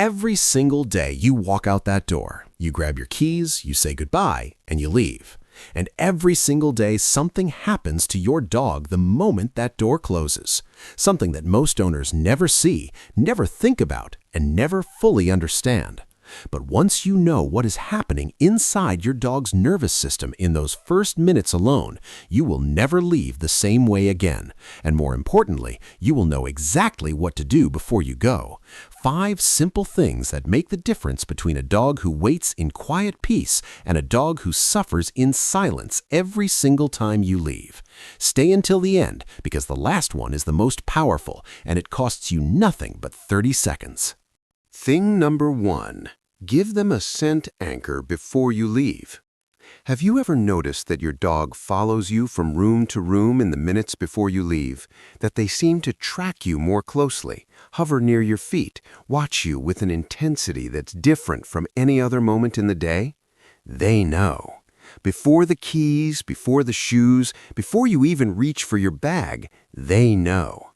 Every single day you walk out that door, you grab your keys, you say goodbye, and you leave. And every single day something happens to your dog the moment that door closes. Something that most owners never see, never think about, and never fully understand. But once you know what is happening inside your dog's nervous system in those first minutes alone, you will never leave the same way again. And more importantly, you will know exactly what to do before you go. 5 simple things that make the difference between a dog who waits in quiet peace and a dog who suffers in silence every single time you leave. Stay until the end because the last one is the most powerful and it costs you nothing but 30 seconds. Thing number 1. Give them a scent anchor before you leave. Have you ever noticed that your dog follows you from room to room in the minutes before you leave? That they seem to track you more closely, hover near your feet, watch you with an intensity that's different from any other moment in the day? They know. Before the keys, before the shoes, before you even reach for your bag, they know.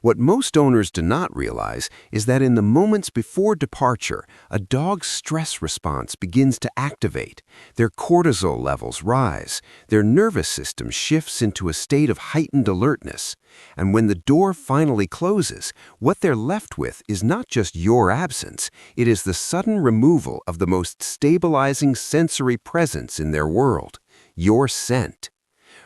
What most owners do not realize is that in the moments before departure, a dog's stress response begins to activate. Their cortisol levels rise. Their nervous system shifts into a state of heightened alertness. And when the door finally closes, what they're left with is not just your absence. It is the sudden removal of the most stabilizing sensory presence in their world, your scent.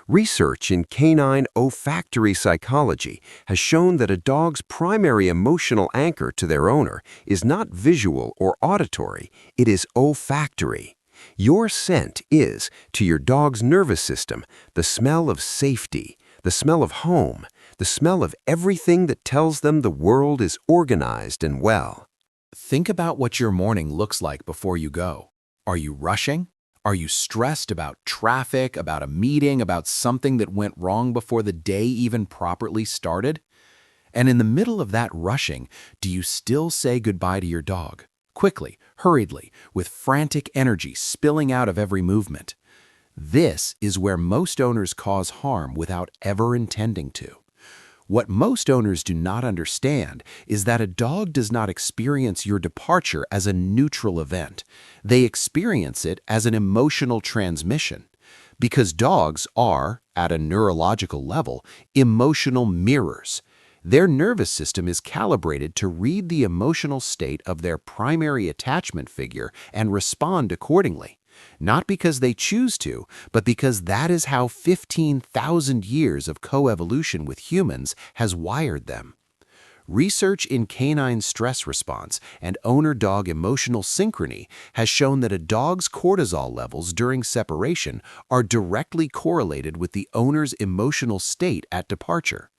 Research in canine olfactory psychology has shown that a dog's primary emotional anchor to their owner is not visual or auditory, it is olfactory. Your scent is, to your dog's nervous system, the smell of safety, the smell of home, the smell of everything that tells them the world is organized and well. Think about what your morning looks like before you go. Are you rushing? Are you stressed about traffic, about a meeting, about something that went wrong before the day even properly started? And in the middle of that rushing, do you still say goodbye to your dog? Quickly, hurriedly, with frantic energy spilling out of every movement. This is where most owners cause harm without ever intending to. What most owners do not understand is that a dog does not experience your departure as a neutral event. They experience it as an emotional transmission. Because dogs are, at a neurological level, emotional mirrors. Their nervous system is calibrated to read the emotional state of their primary attachment figure and respond accordingly. Not because they choose to, but because that is how 15,000 years of coevolution with humans has wired them. Research in canine stress response and owner-dog emotional synchrony has shown that a dog's cortisol levels during separation are directly correlated with the owner's emotional state at departure.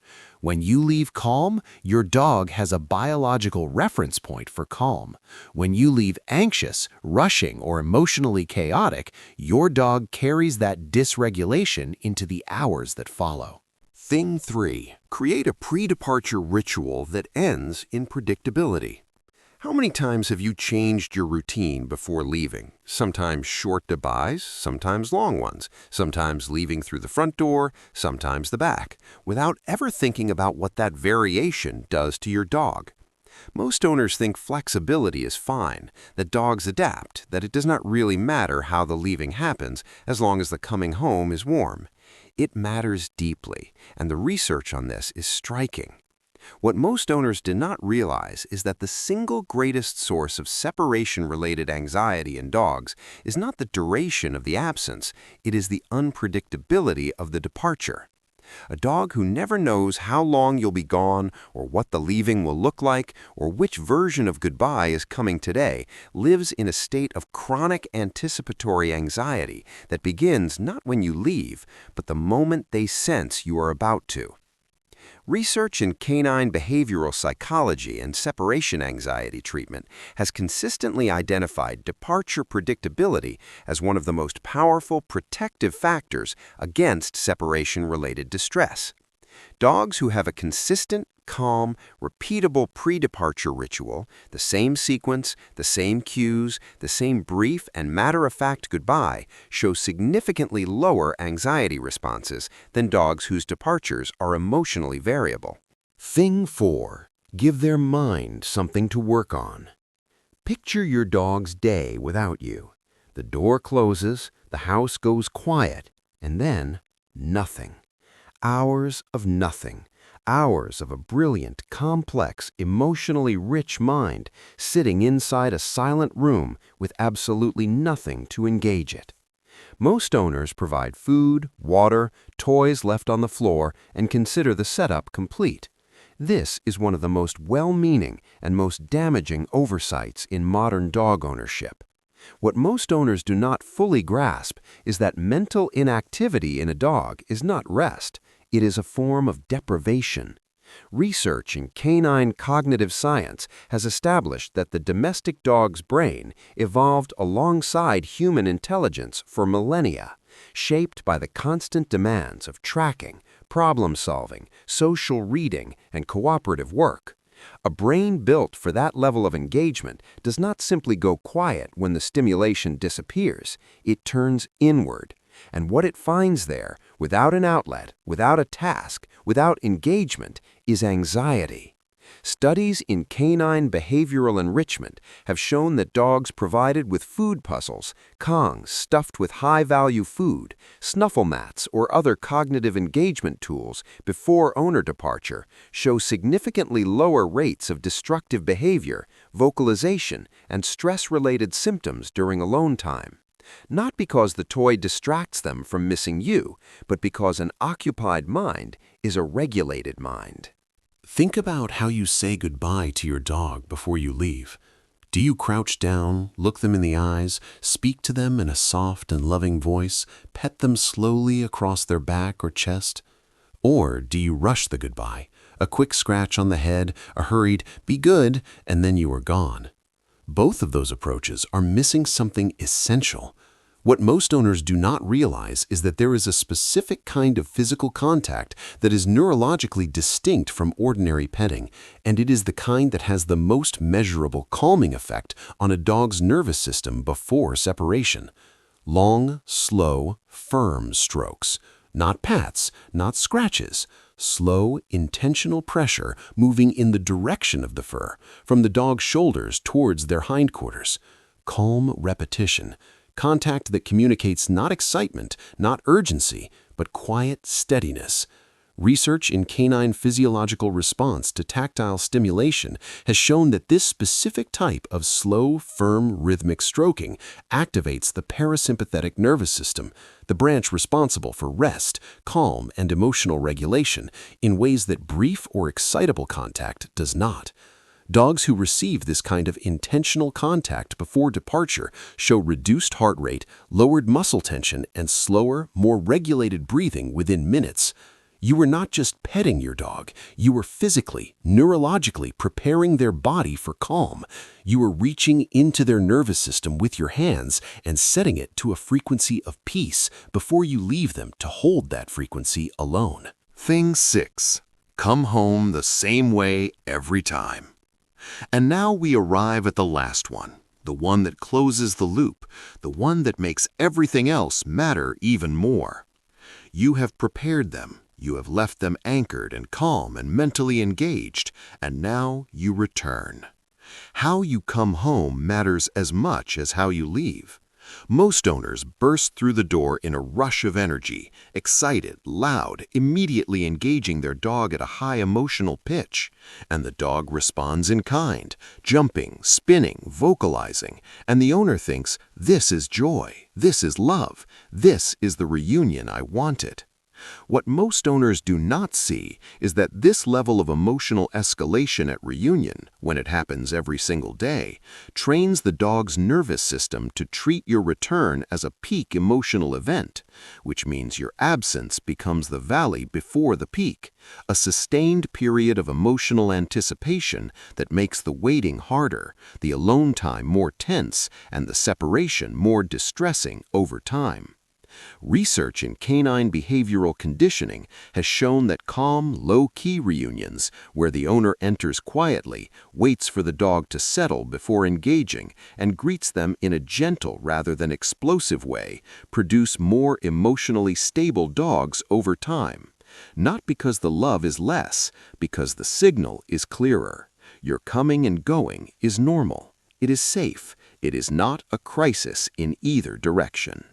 When you leave calm, your dog has a biological reference point for calm. When you leave anxious, rushing, or emotionally chaotic, your dog carries that dysregulation into the hours that follow. Thing 3. Create a pre-departure ritual that ends in predictability. How many times have you changed your routine before leaving? Sometimes short goodbyes, sometimes long ones, sometimes leaving through the front door, sometimes the back, without ever thinking about what that variation does to your dog. Most owners think flexibility is fine, that dogs adapt, that it does not really matter how the leaving happens as long as the coming home is warm. It matters deeply, and the research on this is striking. What most owners do not realize is that the single greatest source of separation-related anxiety in dogs is not the duration of the absence, it is the unpredictability of the departure. A dog who never knows how long you'll be gone, or what the leaving will look like, or which version of goodbye is coming today, lives in a state of chronic anticipatory anxiety that begins not when you leave, but the moment they sense you are about to. Research in canine behavioral psychology and separation anxiety treatment has consistently identified departure predictability as one of the most powerful protective factors against separation-related distress. Dogs who have a consistent, calm, repeatable pre-departure ritual, the same sequence, the same cues, the same brief and matter-of-fact goodbye, show significantly lower anxiety responses than dogs whose departures are emotionally variable. Thing 4. Give their mind something to work on. Picture your dog's day without you. The door closes, the house goes quiet, and then nothing. Hours of nothing. Hours of a brilliant, complex, emotionally rich mind sitting inside a silent room with absolutely nothing to engage it. Most owners provide food, water, toys left on the floor, and consider the setup complete. This is one of the most well-meaning and most damaging oversights in modern dog ownership. What most owners do not fully grasp is that mental inactivity in a dog is not rest, it is a form of deprivation. Research in canine cognitive science has established that the domestic dog's brain evolved alongside human intelligence for millennia, shaped by the constant demands of tracking, problem-solving, social reading, and cooperative work. A brain built for that level of engagement does not simply go quiet when the stimulation disappears, it turns inward. And what it finds there, without an outlet, without a task, without engagement, is anxiety. Studies in canine behavioral enrichment have shown that dogs provided with food puzzles, Kongs stuffed with high-value food, snuffle mats, or other cognitive engagement tools before owner departure show significantly lower rates of destructive behavior, vocalization, and stress-related symptoms during alone time. Not because the toy distracts them from missing you, but because an occupied mind is a regulated mind. Think about how you say goodbye to your dog before you leave. Do you crouch down, look them in the eyes, speak to them in a soft and loving voice, pet them slowly across their back or chest? Or do you rush the goodbye, a quick scratch on the head, a hurried, "be good," and then you are gone? Both of those approaches are missing something essential. What most owners do not realize is that there is a specific kind of physical contact that is neurologically distinct from ordinary petting, and it is the kind that has the most measurable calming effect on a dog's nervous system before separation. Long, slow, firm strokes. Not pats, not scratches. Slow, intentional pressure moving in the direction of the fur, from the dog's shoulders towards their hindquarters. Calm repetition. Contact that communicates not excitement, not urgency, but quiet steadiness. Research in canine physiological response to tactile stimulation has shown that this specific type of slow, firm, rhythmic stroking activates the parasympathetic nervous system, the branch responsible for rest, calm, and emotional regulation, in ways that brief or excitable contact does not. Dogs who receive this kind of intentional contact before departure show reduced heart rate, lowered muscle tension, and slower, more regulated breathing within minutes. You are not just petting your dog, you are physically, neurologically preparing their body for calm. You are reaching into their nervous system with your hands and setting it to a frequency of peace before you leave them to hold that frequency alone. Thing 6. Come home the same way every time. And now we arrive at the last one, the one that closes the loop, the one that makes everything else matter even more. You have prepared them, you have left them anchored and calm and mentally engaged, and now you return. How you come home matters as much as how you leave. Most owners burst through the door in a rush of energy, excited, loud, immediately engaging their dog at a high emotional pitch, and the dog responds in kind, jumping, spinning, vocalizing, and the owner thinks, "This is joy, this is love, this is the reunion I wanted." What most owners do not see is that this level of emotional escalation at reunion, when it happens every single day, trains the dog's nervous system to treat your return as a peak emotional event, which means your absence becomes the valley before the peak, a sustained period of emotional anticipation that makes the waiting harder, the alone time more tense, and the separation more distressing over time. Research in canine behavioral conditioning has shown that calm, low-key reunions, where the owner enters quietly, waits for the dog to settle before engaging, and greets them in a gentle rather than explosive way, produce more emotionally stable dogs over time. Not because the love is less, because the signal is clearer. Your coming and going is normal. It is safe. It is not a crisis in either direction.